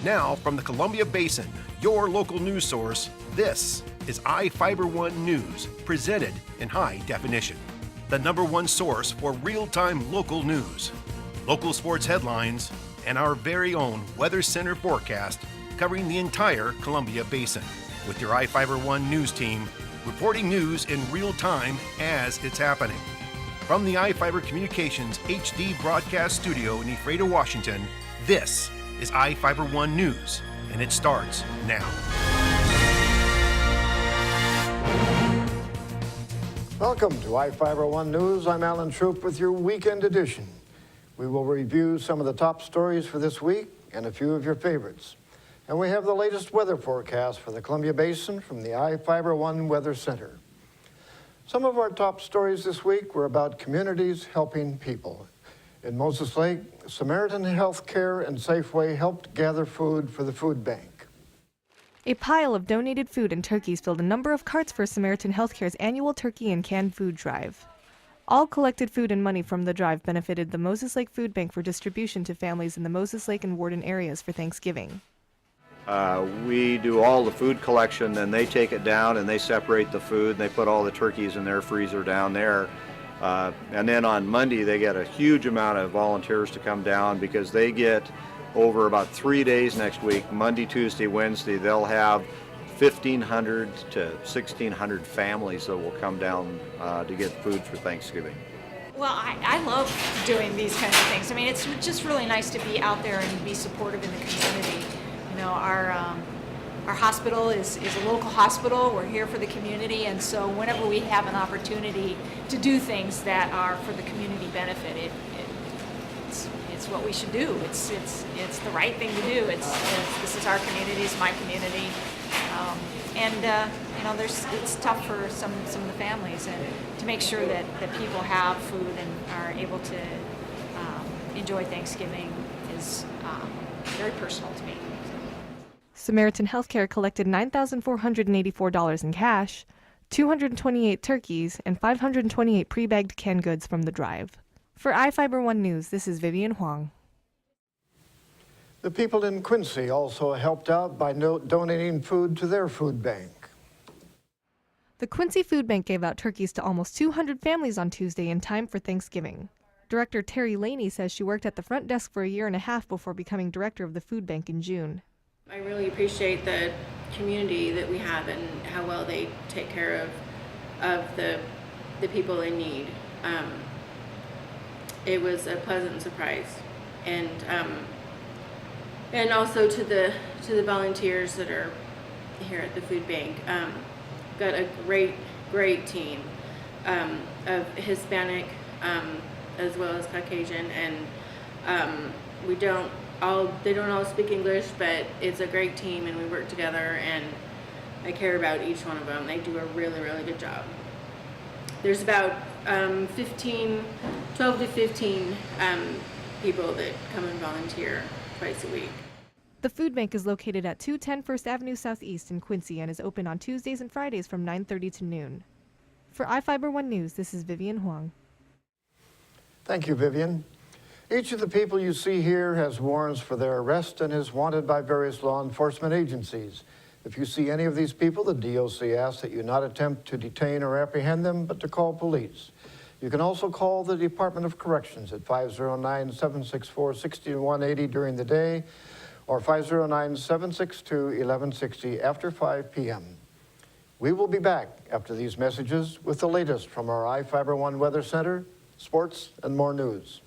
Now, from the Columbia Basin, your local news source, this is iFIBER 1 News, presented in high definition. The #1 source for real-time local news, local sports headlines, and our very own Weather Center forecast covering the entire Columbia Basin. With your iFIBER 1 News team, reporting news in real time as it's happening. From the iFIBER Communications HD broadcast studio in Ephrata, Washington, this is iFIBER 1 News, and it starts now. Welcome to iFIBER 1 News. I'm Alan Troop with your weekend edition. We will review some of the top stories for this week and a few of your favorites. And we have the latest weather forecast for the Columbia Basin from the iFIBER 1 Weather Center. Some of our top stories this week were about communities helping people. In Moses Lake, Samaritan Healthcare and Safeway helped gather food for the food bank. A pile of donated food and turkeys filled a number of carts for Samaritan Healthcare's annual turkey and canned food drive. All collected food and money from the drive benefited the Moses Lake Food Bank for distribution to families in the Moses Lake and Warden areas for Thanksgiving. We do all the food collection, and they take it down and they separate the food and they put all the turkeys in their freezer down there. And then on Monday they get a huge amount of volunteers to come down because they get over about 3 days next week, Monday, Tuesday, Wednesday, they'll have 1,500 to 1,600 families that will come down to get food for Thanksgiving. Well, I love doing these kinds of things. I mean, it's just really nice to be out there and be supportive in the community. You know, our hospital is a local hospital. We're here for the community, and so whenever we have an opportunity to do things that are for the community benefit, it's what we should do. It's the right thing to do. This is our community. It's my community, you know, it's tough for some of the families, and to make sure that people have food and are able to enjoy Thanksgiving is very personal to me. Samaritan Healthcare collected $9,484 in cash, 228 turkeys, and 528 pre-bagged canned goods from the drive. For iFIBER 1 News, this is Vivian Huang. The people in Quincy also helped out by donating food to their food bank. The Quincy Food Bank gave out turkeys to almost 200 families on Tuesday in time for Thanksgiving. Director Terry Laney says she worked at the front desk for a year and a half before becoming director of the food bank in June. I really appreciate the community that we have and how well they take care of the people in need. It was a pleasant surprise, and also to the volunteers that are here at the food bank. Got a great team of Hispanic as well as Caucasian, and they don't all speak English, but it's a great team and we work together, and I care about each one of them. They do a really good job. There's about 12 to 15 people that come and volunteer twice a week. The food bank is located at 210 First Avenue Southeast in Quincy and is open on Tuesdays and Fridays from 9:30 to noon. For iFIBER 1 News, this is Vivian Huang. Thank you, Vivian. Each of the people you see here has warrants for their arrest and is wanted by various law enforcement agencies. If you see any of these people, the DOC asks that you not attempt to detain or apprehend them, but to call police. You can also call the Department of Corrections at 509-764-6180 during the day or 509-762-1160 after 5 p.m. We will be back after these messages with the latest from our iFIBER 1 Weather Center, sports, and more news.